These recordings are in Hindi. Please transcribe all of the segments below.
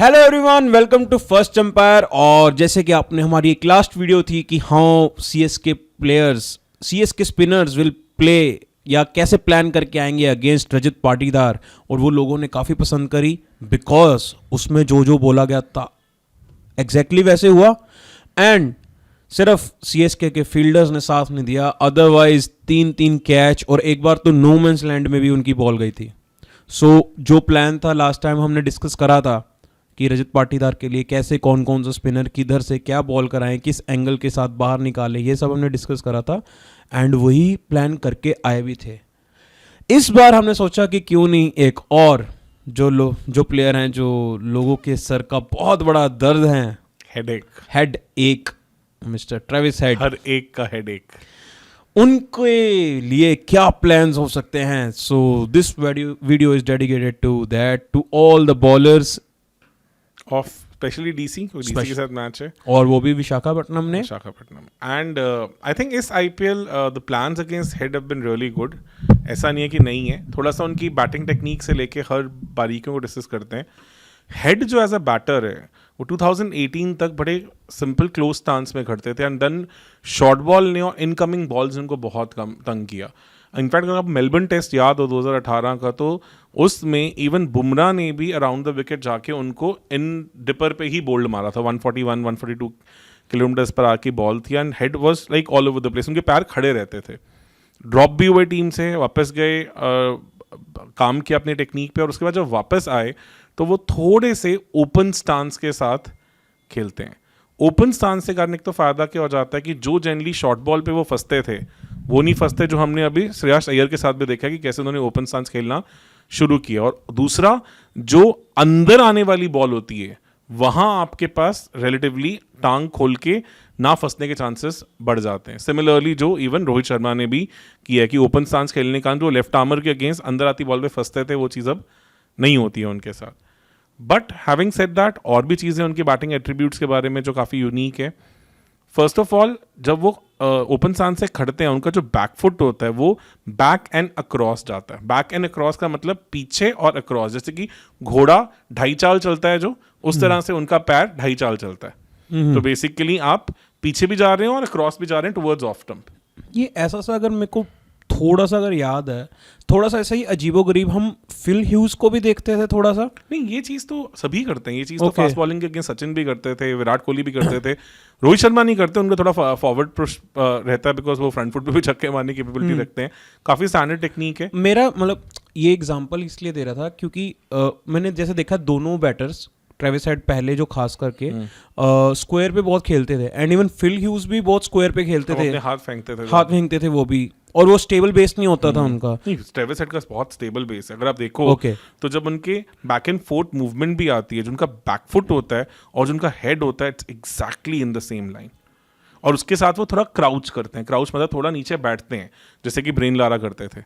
Hello everyone, welcome to First Empire. और जैसे कि आपने हमारी एक लास्ट वीडियो थी कि how CSK players, CSK spinners will play या कैसे प्लान करके आएंगे अगेंस्ट रजत पाटीदार, और वो लोगों ने काफ़ी पसंद करी बिकॉज उसमें जो जो बोला गया था एग्जैक्टली वैसे हुआ। एंड सिर्फ सीएसके के फील्डर्स ने साथ नहीं दिया, अदरवाइज 3-3 कैच और एक बार तो नो मैंस लैंड में भी उनकी बॉल गई थी। जो प्लान था लास्ट टाइम हमने डिस्कस करा था कि रजत पाटीदार के लिए कैसे कौन कौन सा स्पिनर किधर से क्या बॉल कराएं, किस एंगल के साथ बाहर निकालें, ये सब हमने डिस्कस करा था एंड वही प्लान करके आए भी थे। इस बार हमने सोचा कि क्यों नहीं एक और जो प्लेयर हैं जो लोगों के सर का बहुत बड़ा दर्द है, हेड एक मिस्टर ट्रेविस हेड, हर एक का हेड एक, उनके लिए क्या प्लान्स हो सकते हैं। So this video is dedicated to that, to all the bowlers of especially DC के साथ मैच है, और वो भी विशाखापट्टनम ने। एंड आई थिंक इस IPL the plans against Head have been really good. ऐसा नहीं है कि नहीं है, थोड़ा सा उनकी बैटिंग टेक्निक से लेके हर बारीकियों को डिस्कस करते हैं। हेड जो एज अ बैटर है वो 2018 तक बड़े सिंपल क्लोज स्टांस में करते थे एंड देन शॉर्ट बॉल ने और इनकमिंग बॉल्स उनको बहुत कम तंग किया। इनफैक्ट अगर आप मेलबर्न टेस्ट याद हो 2018 का, तो उसमें इवन बुमराह ने भी अराउंड द विकेट जाके उनको इन डिपर पे ही बोल्ड मारा था। 141-142 किलोमीटर पर आके बॉल थी and head was like all over the place. उनके पैर खड़े रहते थे, ड्रॉप भी हुए टीम से, वापस गए, काम किया अपनी टेक्निक पे, और उसके बाद जब वापस आए तो वो थोड़े से ओपन स्टांस के साथ खेलते हैं। ओपन स्टांस से करने का तो फ़ायदा क्या हो जाता है कि जो जनरली शॉर्ट बॉल पे वो फंसते थे वो नहीं फंसते, जो हमने अभी श्रेयस अय्यर के साथ भी देखा कि कैसे उन्होंने ओपन स्टांस खेलना शुरू किया। और दूसरा, जो अंदर आने वाली बॉल होती है वहाँ आपके पास रिलेटिवली टांग खोल के ना फंसने के चांसेस बढ़ जाते हैं। सिमिलरली जो इवन रोहित शर्मा ने भी किया कि ओपन स्टांस खेलने का जो लेफ्ट आर्मर के अगेंस्ट अंदर आती बॉल पे फंसते थे, वो चीज़ अब नहीं होती है उनके साथ। बट हैविंग सेड दैट, और भी चीज़ें उनकी बैटिंग एट्रीब्यूट्स के बारे में जो काफ़ी यूनिक है। फर्स्ट ऑफ ऑल, जब वो ओपन स्टांस से खड़ते हैं उनका जो बैकफुट होता है वो बैक एंड अक्रॉस जाता है। बैक एंड अक्रॉस का मतलब पीछे और अक्रॉस, जैसे कि घोड़ा 2.5 चाल चलता है जो, उस तरह से उनका पैर 2.5 चाल चलता है। तो बेसिकली आप पीछे भी जा रहे हैं और अक्रॉस भी जा रहे हैं टुवर्ड्स ऑफ स्टंप। ये ऐसा सा अगर मेरे को थोड़ा सा अगर याद है, थोड़ा सा ऐसा ही अजीबोगरीब हम फिल ह्यूज को भी देखते थे थोड़ा सा। नहीं, ये चीज़ तो सभी करते हैं, ये चीज़ तो फास्ट बॉलिंग के अगेंस्ट सचिन भी करते थे, विराट कोहली भी करते थे, रोहित शर्मा नहीं करते, उनका थोड़ा फॉरवर्ड पुश रहता है बिकॉज वो फ्रंट फुट पे भी छक्के मारने की कैपेबिलिटी रखते हैं। काफ़ी स्टैंडर्ड टेक्निक है। मेरा मतलब ये एग्जांपल इसलिए दे रहा था क्योंकि मैंने जैसे देखा दोनों बैटर्स, ट्रेविस हेड पहले जो खास करके स्क्वायर पे बहुत खेलते थे एंड इवन फिल ह्यूज भी बहुत स्क्वायर पे खेलते थे, हाथ फेंकते थे वो भी, और वो स्टेबल बेस नहीं होता था उनका। ट्रेविस हेड का बहुत स्टेबल बेस है। अगर आप देखो तो जब उनके बैक एंड फोर्थ मूवमेंट भी आती है, जो उनका बैकफुट होता है और जो उनका हेड होता है, it's exactly in the same line. और उसके साथ वो थोड़ा क्राउच करते हैं, क्राउच मतलब थोड़ा नीचे बैठते हैं, जैसे कि ब्रेन लारा करते थे।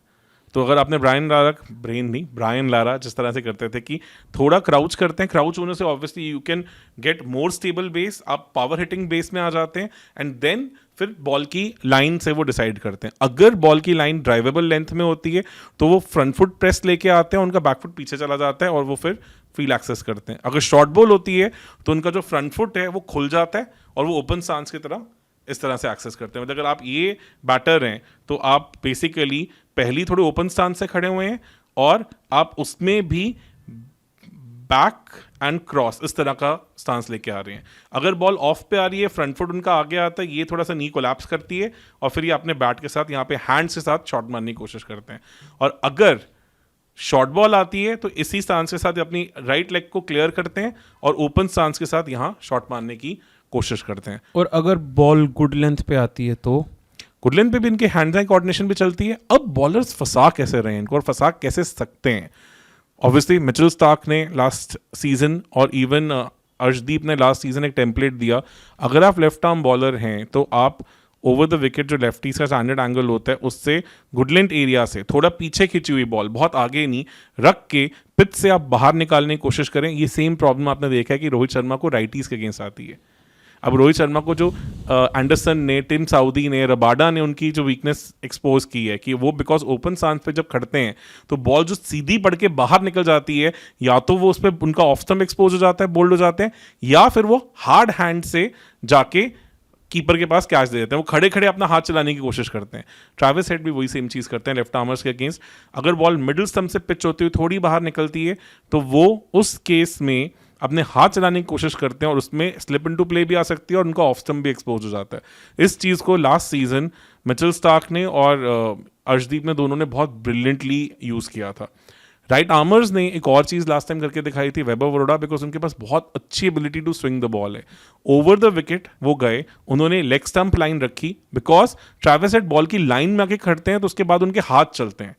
तो अगर आपने ब्रायन लारा जिस तरह से करते थे कि थोड़ा क्राउच करते हैं, क्राउच होने से obviously you can get more stable base, आप पावर हिटिंग बेस में आ जाते हैं एंड देन फिर बॉल की लाइन से वो डिसाइड करते हैं। अगर बॉल की लाइन ड्राइवेबल लेंथ में होती है तो वो फ्रंट फुट प्रेस लेके आते हैं, उनका बैक फुट पीछे चला जाता है और वो फिर फील्ड एक्सेस करते हैं। अगर शॉर्ट बॉल होती है तो उनका जो फ्रंट फुट है वो खुल जाता है और वो ओपन स्टांस की तरह इस तरह से एक्सेस करते हैं। मतलब अगर आप ये बैटर हैं तो आप बेसिकली पहली थोड़े ओपन स्टांस से खड़े हुए हैं और आप उसमें भी बैक एंड क्रॉस इस तरह का स्टांस लेके आ रहे हैं। अगर बॉल ऑफ पे आ रही है, फ्रंट फुट उनका आगे आता है, ये थोड़ा सा नी कोलैप्स करती है और फिर ये अपने बैट के साथ यहाँ पे हैंड्स के साथ शॉट मारने की कोशिश करते हैं। और अगर शॉर्ट बॉल आती है तो इसी स्टांस के साथ अपनी राइट लेग को क्लियर करते हैं और ओपन स्टांस के साथ यहाँ शॉट मारने की कोशिश करते हैं। और अगर बॉल गुड लेंथ पे आती है तो गुड लेंथ पे भी इनके हैंड आई कोऑर्डिनेशन भी चलती है। अब बॉलर्स फंसा कैसे रहे हैं इनको और फंसा कैसे सकते हैं? ऑब्वियसली मिचेल स्टार्क ने लास्ट सीजन और इवन अर्शदीप ने लास्ट सीजन एक टेम्पलेट दिया। अगर आप लेफ्ट आर्म बॉलर हैं तो आप ओवर द विकेट जो लेफ्टी का स्टैंडर्ड एंगल होता है उससे गुड लेंथ एरिया से थोड़ा पीछे खिंची हुई बॉल, बहुत आगे नहीं रख के पिच से आप बाहर निकालने की कोशिश करें। ये सेम प्रॉब्लम आपने देखा है कि रोहित शर्मा को राइटीज के अगेंस्ट आती है। अब रोहित शर्मा को जो एंडरसन ने, टिम साउदी ने, रबाडा ने उनकी जो वीकनेस एक्सपोज की है कि वो बिकॉज ओपन स्टांस पे जब खड़ते हैं तो बॉल जो सीधी पड़ के बाहर निकल जाती है, या तो वो उस पर उनका ऑफ स्टंप एक्सपोज हो जाता है, बोल्ड हो जाते हैं, या फिर वो हार्ड हैंड से जाके कीपर के पास कैच दे देते हैं, वो खड़े खड़े अपना हाथ चलाने की कोशिश करते हैं। ट्रैविस हेड भी वही सेम चीज़ करते हैं लेफ्ट आर्मर्स के अगेंस्ट। अगर बॉल मिडिल स्टंप से पिच होती हुई थोड़ी बाहर निकलती है तो वो उस केस में अपने हाथ चलाने की कोशिश करते हैं और उसमें स्लिप इनटू प्ले भी आ सकती है और उनका ऑफ स्टंप भी एक्सपोज हो जाता है। इस चीज़ को लास्ट सीजन मिचेल स्टार्क ने और अर्शदीप ने, दोनों ने बहुत ब्रिलियंटली यूज़ किया था। राइट आर्मर्स ने एक और चीज़ लास्ट टाइम करके दिखाई थी, वेबर वरोडा, बिकॉज उनके पास बहुत अच्छी ability to swing the ball है। ओवर द विकेट वो गए, उन्होंने लेग स्टंप लाइन रखी, बिकॉज ट्रैविस हेड बॉल की लाइन में आके खड़ते हैं तो उसके बाद उनके हाथ चलते हैं,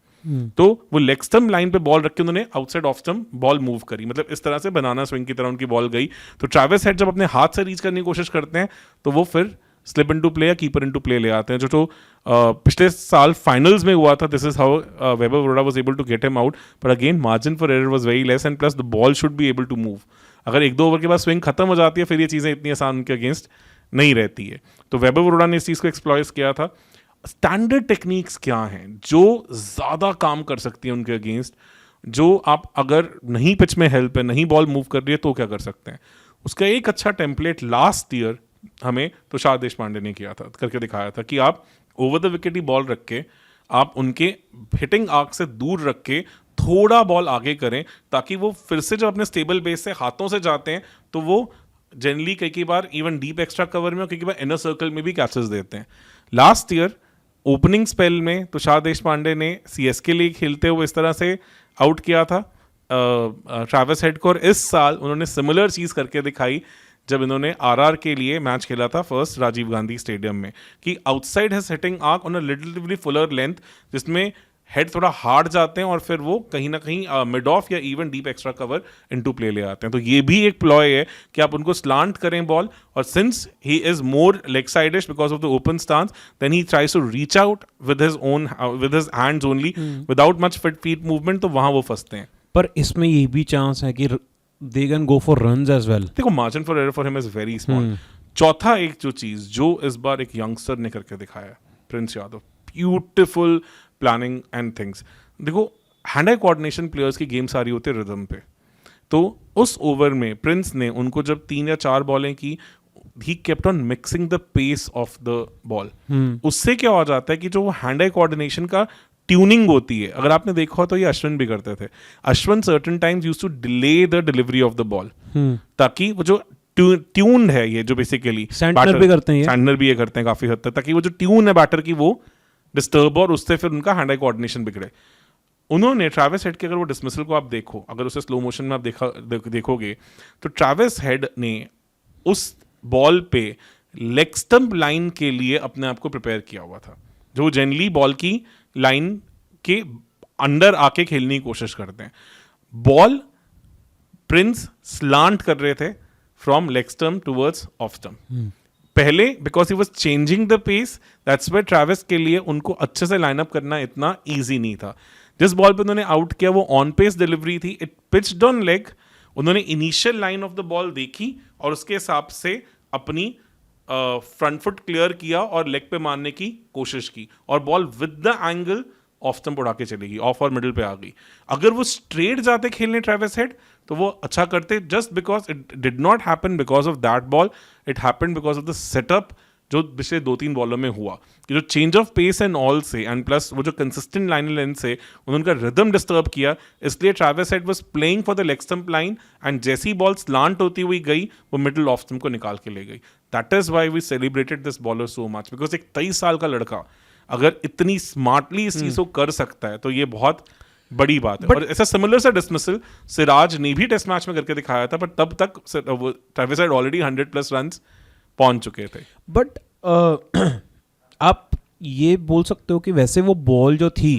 तो वो लेग स्टंप लाइन पे बॉल रख के उन्होंने outside off stump ball move करी, मतलब इस तरह से बनाना स्विंग की तरह उनकी बॉल गई। तो ट्रैविस हेड जब अपने हाथ से रीच करने की कोशिश करते हैं तो वो फिर स्लिप इनटू प्ले या कीपर इनटू प्ले ले आते हैं, जो पिछले साल फाइनल्स में हुआ था। दिस इज हाउ वेबर वरोडा was able to get him out, but again margin for error was very less and plus the ball should be able to move. अगर 1-2 ओवर के बाद स्विंग खत्म हो जाती है फिर ये चीज़ें इतनी आसान उनके अगेंस्ट नहीं रहती है। तो वेबर वरोडा ने इस चीज़ को एक्सप्लॉइट किया था। स्टैंडर्ड टेक्निक्स क्या हैं जो ज़्यादा काम कर सकती हैं उनके अगेंस्ट, जो आप अगर नहीं पिच में हेल्प है, नहीं बॉल मूव कर रही है तो क्या कर सकते हैं? उसका एक अच्छा टेम्पलेट लास्ट ईयर हमें तुषार देशपांडे ने किया था, करके दिखाया था कि आप over the wicket he ball रख के, आप उनके हिटिंग आर्क से दूर रख के थोड़ा बॉल आगे करें, ताकि वो फिर से जब अपने स्टेबल बेस से हाथों से जाते हैं तो वो जनरली कई बार इवन डीप एक्स्ट्रा कवर में और कई बार इनर सर्कल में भी कैचेस देते हैं। लास्ट ईयर ओपनिंग स्पेल में तुषार देशपांडे ने सीएसके लिए खेलते हुए इस तरह से आउट किया था ट्रैविस हेड को, और इस साल उन्होंने सिमिलर चीज़ करके दिखाई जब इन्होंने आरआर के लिए मैच खेला था फर्स्ट राजीव गांधी स्टेडियम में, कि आउटसाइड है hitting arc on a relatively fuller length, जिसमें हेड थोड़ा हार्ड जाते हैं और फिर वो कहीं ना कहीं मिड ऑफ या even deep extra cover into play ले आते हैं। तो ये भी एक प्लॉय है कि आप उनको स्लांट करें बॉल, और since he is more leg sideish because of the open stance, then he tries to reach out with his hands only without much feet movement, तो वहां वो फंसते हैं। पर इसमें ये भी चांस है कि they can go for runs as well. देखो margin for error for him is very small. चौथा एक जो चीज जो इस बार एक यंगस्टर ने करके दिखाया, Prince Yadav, beautiful planning and things. देखो हैंड आई कोऑर्डिनेशन प्लेयर्स की गेम सारी होती है रिदम पे, तो उस ओवर में प्रिंस ने उनको जब 3 या 4 बॉलें की, he kept on mixing the pace of the ball. उससे क्या हो जाता है कि जो हैंड आई कोऑर्डिनेशन का ट्यूनिंग होती है, अगर आपने देखा हो तो ये अश्विन भी करते थे। Ashwin certain times used to delay the delivery of the ball, ताकि वो जो ट्यून है, ये जो बेसिकली सैंटनर भी करते हैं, सैंटनर भी ये करते हैं काफी हद तक, ताकि वो जो ट्यून है बैटर की वो डिस्टर्ब और उससे फिर उनका हैंड आई कोऑर्डिनेशन बिगड़े। उन्होंने ट्रैविस हेड के, अगर वो डिसमिसल को आप देखो, अगर उसे स्लो मोशन में आप देखोगे तो ट्रैविस हेड ने उस बॉल पे लेग स्टंप लाइन के लिए अपने आप को प्रिपेयर किया हुआ था, जो जनरली बॉल की लाइन के अंडर आके खेलने की कोशिश करते हैं। बॉल प्रिंस स्लांट कर रहे थे from leg stump towards off stump पहले, because he was changing the pace, that's why Travis के लिए उनको अच्छे से लाइनअप करना इतना ईजी नहीं था। जिस बॉल पे उन्होंने आउट किया वो ऑन पेस डिलीवरी थी, इट पिच्ड ऑन लेग। उन्होंने initial line of the ball देखी और उसके हिसाब से अपनी फ्रंट फुट क्लियर किया और लेग पे मारने की कोशिश की, और ball with the angle off stump उड़ा के चलेगी, ऑफ और मिडिल पे आ गई। अगर वो स्ट्रेट जाते खेलने ट्रैविस हेड तो वो अच्छा करते, just because it did not happen because of that ball, it happened because of the setup जो पिछले 2-3 बॉलों में हुआ, कि जो change of pace and all से, एंड प्लस वो जो कंसिस्टेंट लाइन लेंथ से उन्होंने उनका रिदम डिस्टर्ब किया, इसलिए Travis head was playing for the leg stump line, and जैसी बॉल स्लांट होती हुई गई वो मिडिल ऑफ स्टंप को निकाल के ले गई। That is why we celebrated this bowler so much, because एक 23 साल का लड़का अगर इतनी स्मार्टली इस चीज को कर सकता है तो ये बहुत बड़ी बात है। और ऐसा सिमिलर सा डिसमिसल सिराज ने भी टेस्ट मैच में करके दिखाया था, पर तब तक ट्रैविस हेड ऑलरेडी 100+ रन्स पहुंच चुके थे। बट आप ये बोल सकते हो कि वैसे वो बॉल जो थी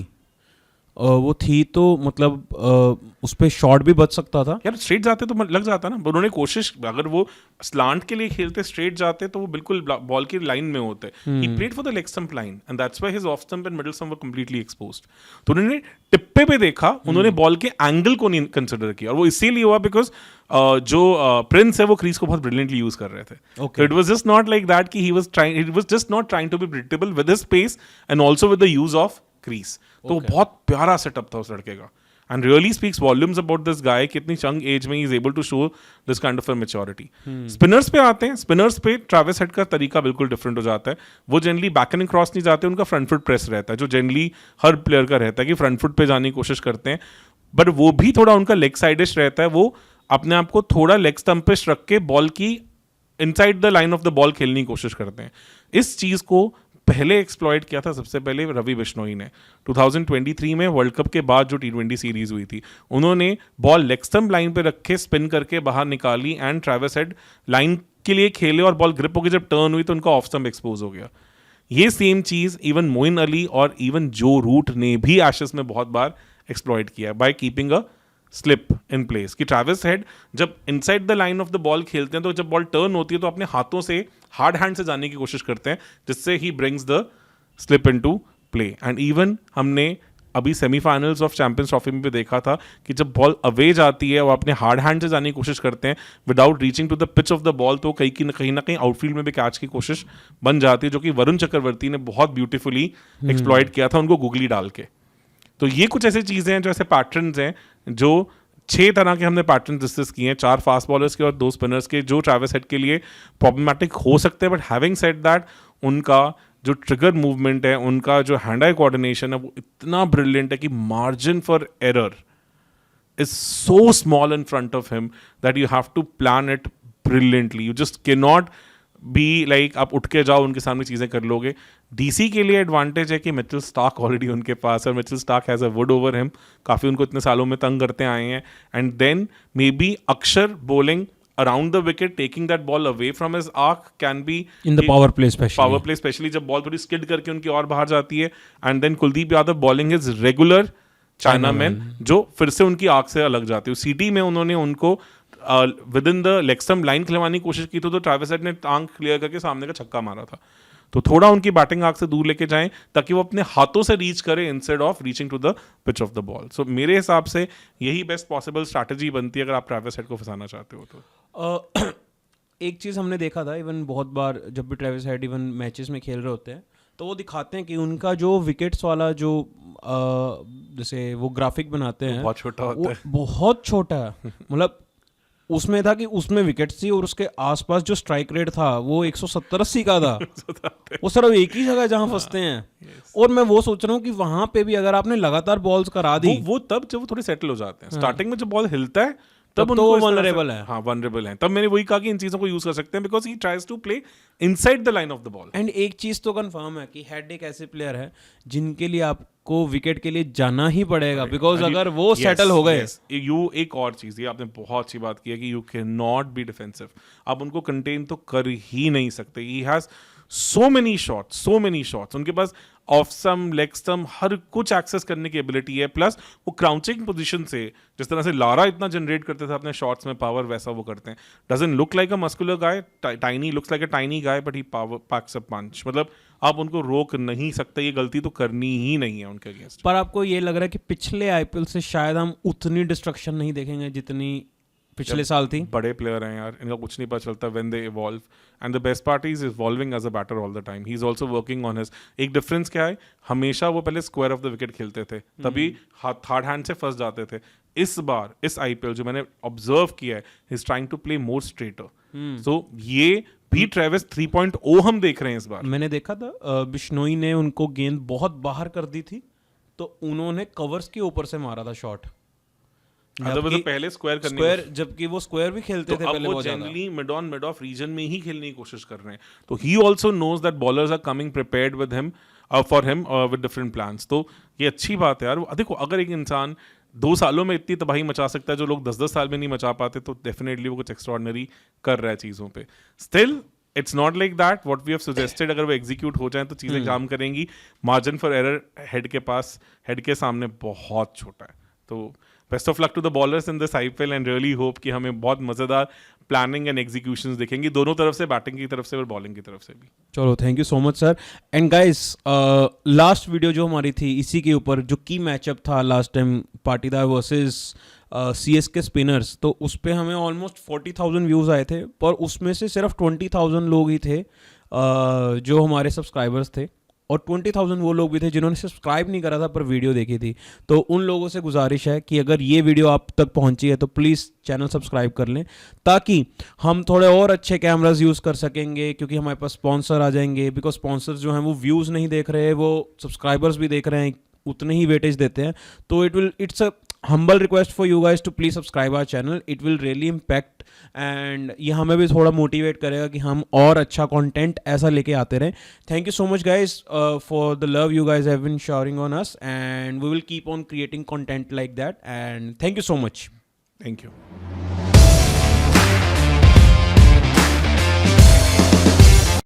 वो थी तो मतलब उस पे शॉट भी बच सकता था। यार स्ट्रेट जाते तो लग जाता ना, उन्होंने कोशिश, अगर वो स्लांट के लिए खेलते स्ट्रेट जाते तो वो बिल्कुल बॉल की लाइन में होते। He played for the leg stump line and that's why his off stump and middle stump were completely exposed. तो उन्होंने टिप्पे पे देखा, उन्होंने बॉल के एंगल को नहीं कंसिडर किया, और वो इसीलिए हुआ बिकॉज जो प्रिंस है वो क्रीज को बहुत ब्रिलियंटली यूज कर रहे थे। Okay. It was just not like that कि he was just not trying to be predictable with his pace and also with the use of crease. तो बहुत प्यारा सेटअप था उस लड़के का, and really speaks volumes about this guy कि इतनी यंग एज में he is able to show this kind of a maturity. Spinners पे आते हैं, स्पिनर्स पे ट्रेविस हेड का तरीका बिल्कुल डिफरेंट हो जाता है। वो जनरली बैक एंड क्रॉस नहीं जाते, उनका फ्रंट फुट प्रेस रहता है, जो जनरली हर प्लेयर का रहता है कि फ्रंट फुट पे जाने की कोशिश करते हैं, बट वो भी थोड़ा उनका लेग साइडिश रहता है। वो अपने आप को थोड़ा लेग स्टंपिश रख के बॉल की inside the line of the ball खेलने की कोशिश करते हैं। इस चीज को पहले एक्सप्लॉइट किया था सबसे पहले रवि बिश्नोई ने 2023 में वर्ल्ड कप के बाद जो T20 सीरीज हुई थी। उन्होंने बॉल लेग स्टंप लाइन पे रख के स्पिन करके बाहर निकाली एंड ट्रेविस हेड लाइन के लिए खेले, और बॉल ग्रिप होकर जब टर्न हुई तो उनका ऑफ स्टंप एक्सपोज हो गया। ये सेम चीज इवन मोइन अली और इवन जो रूट ने भी एशेस में बहुत बार एक्सप्लॉइट किया by keeping a slip in place. कि ट्रेविस हेड जब inside the line of the ball खेलते हैं तो जब बॉल टर्न होती है तो अपने हाथों से हार्ड हैंड से जाने की कोशिश करते हैं, जिससे he brings the slip into play. And even हमने अभी सेमीफाइनल्स ऑफ चैंपियंस ट्रॉफी में भी देखा था कि जब बॉल अवे जाती है वो अपने हार्ड हैंड से जाने की कोशिश करते हैं without reaching to the pitch of the ball, तो कहीं ना कहीं आउटफील्ड में भी कैच की कोशिश बन जाती है, जो कि वरुण चक्रवर्ती ने बहुत ब्यूटीफुली एक्सप्लॉइट किया था उनको गुगली डाल के। तो ये कुछ ऐसी चीजें हैं जो ऐसे पैटर्न्स हैं, जो 6 तरह के हमने पैटर्न डिस्कस किए हैं, 4 फास्ट बॉलर्स के और 2 स्पिनर्स के, जो ट्रेविस हेड के लिए प्रॉब्लमैटिक हो सकते हैं। बट हैविंग सेड दैट, उनका जो ट्रिगर मूवमेंट है, उनका जो हैंड आई कोऑर्डिनेशन है, वो इतना ब्रिलियंट है कि margin for error is so small in front of him that you have to plan it brilliantly. You just can not be like आप उठ के जाओ उनके सामने चीजें कर लोगे। डीसी के लिए एडवांटेज है कि मिचेल स्टार्क ऑलरेडी उनके पास है, Mitchell Starc has a wood over him, काफी उनको इतने सालों में तंग करते आए हैं। And then maybe Axar bowling around the wicket, taking that ball away from his arc can be in the power play especially जब बॉल थोड़ी स्किड करके उनकी और बाहर जाती है। And then Kuldeep Yadav bowling is regular chinaman, जो फिर से उनकी आर्क से अलग जाती है। सीटी में उन्होंने उनको within the leg stump line खिलवाने की कोशिश की तो ट्रेविस हेड ने टांग क्लियर करके सामने का छक्का मारा था। तो थोड़ा उनकी बैटिंग आर्क से दूर लेके जाएं ताकि वो अपने हाथों से रीच करें instead of reaching to the pitch of the ball. So मेरे हिसाब से यही बेस्ट पॉसिबल स्ट्रैटेजी बनती है अगर आप ट्रेविस हेड को फंसाना चाहते हो तो। एक चीज़ हमने देखा था, इवन बहुत बार जब भी ट्रेविस हेड इवन मैचेस में खेल रहे होते हैं तो वो दिखाते हैं कि उनका जो विकेट्स वाला जो जैसे वो ग्राफिक बनाते हैं बहुत छोटा होता है, बहुत छोटा है। मतलब उसमें था कि उसमें विकेट्स थी और उसके आसपास जो स्ट्राइक रेट था वो 170-80 का था। वो सिर्फ एक ही जगह जहां फंसते हैं। और मैं वो सोच रहा हूँ कि वहां पे भी अगर आपने लगातार बॉल्स करा दी, वो तब जब वो थोड़े सेटल हो जाते हैं। स्टार्टिंग में जब बॉल हिलता है तब तो वल्नरेबल है। हाँ, वल्नरेबल है। तब मैंने वही कहा कि इन चीजों को यूज कर सकते हैं because he tries to play inside the line of the ball. And एक चीज तो कंफर्म है कि हेड एक ऐसे प्लेयर है जिनके लिए आपको विकेट के लिए जाना ही पड़ेगा, बिकॉज अगर वो सेटल हो गए। यू एक और चीज, ये आपने बहुत अच्छी बात की है कि you can not B defensive. आप उनको कंटेन तो कर ही नहीं सकते। He has so many shots, उनके पास ऑफ सम लेग स्टंप हर कुछ एक्सेस करने की एबिलिटी है। प्लस वो क्राउचिंग पोजीशन से, जिस तरह से लारा इतना जनरेट करते थे अपने शॉट्स में पावर, वैसा वो करते हैं। Doesn't look like a muscular guy, tiny looks like a tiny guy, but he power packs a punch. मतलब आप उनको रोक नहीं सकते, ये गलती तो करनी ही नहीं है उनके अगेंस्ट। पर आपको ये लग रहा है कि पिछले आईपीएल से शायद हम उतनी डिस्ट्रक्शन नहीं देखेंगे जितनी पिछले साल थी? बड़े प्लेयर हैं यार, इनका कुछ नहीं पता चलता when they evolve, and the best part is evolving as a batter all the time. He is also working on his. एक डिफरेंस क्या है, हमेशा वो पहले स्क्वायर ऑफ द विकेट खेलते थे, तभी हार्ड हैंड से फंस जाते थे। इस बार इस आईपीएल जो मैंने ऑब्जर्व किया है, he is trying to play more straighter. So ये भी ट्रेविस 3.0 हम देख रहे हैं इस बार। मैंने देखा था बिश्नोई ने उनको गेंद बहुत बाहर कर दी थी तो उन्होंने कवर्स के ऊपर से मारा था शॉट। तो पहले स्क्वायर जबकि वो स्क्वायर भी खेलते थे पहले, वो जनरली मिड ऑफ रीजन में ही खेलने की कोशिश कर रहे हैं। तो he also knows that bowlers are coming prepared with him for him with different plans. तो ये अच्छी बात है यार। देखो, अगर एक इंसान 2 सालों में इतनी तबाही मचा सकता है जो लोग 10-10 साल में नहीं मचा पाते, तो डेफिनेटली वो कुछ एक्स्ट्राऑर्डिनरी कर रहा है चीज़ों पे। Still it's not like that what we have suggested अगर वो एग्जीक्यूट हो जाए तो चीज़ें काम करेंगी. मार्जिन फॉर एरर हेड के सामने बहुत छोटा है. तो best of luck to the bowlers in this IPL and really hope कि हमें बहुत मज़ेदार प्लानिंग एंड एग्जीक्यूशंस दिखेंगी दोनों तरफ से, बैटिंग की तरफ से और बॉलिंग की तरफ से भी. चलो thank you so much sir. And guys last video जो हमारी थी इसी के ऊपर जो की मैचअप था last time Patidar versus CSK spinners, तो उस पर हमें ऑलमोस्ट 40,000 व्यूज़ आए थे, पर उसमें से सिर्फ 20,000 लोग ही थे जो हमारे सब्सक्राइबर्स थे, और 20,000 वो लोग भी थे जिन्होंने सब्सक्राइब नहीं करा था पर वीडियो देखी थी. तो उन लोगों से गुजारिश है कि अगर ये वीडियो आप तक पहुंची है तो प्लीज़ चैनल सब्सक्राइब कर लें, ताकि हम थोड़े और अच्छे कैमराज यूज़ कर सकेंगे, क्योंकि हमारे पास स्पॉन्सर आ जाएंगे. बिकॉज स्पॉन्सर्स जो हैं वो व्यूज़ नहीं देख रहे, वो सब्सक्राइबर्स भी देख रहे हैं, उतने ही वेटेज देते हैं. तो it's a humble request for you guys to please subscribe our channel. It will really impact and ये हमें भी थोड़ा मोटिवेट करेगा कि हम और अच्छा कंटेंट ऐसा लेके आते रहें. Thank you so much guys for the love you guys have been showering on us, and we will keep on creating content like that, and thank you so much. Thank you.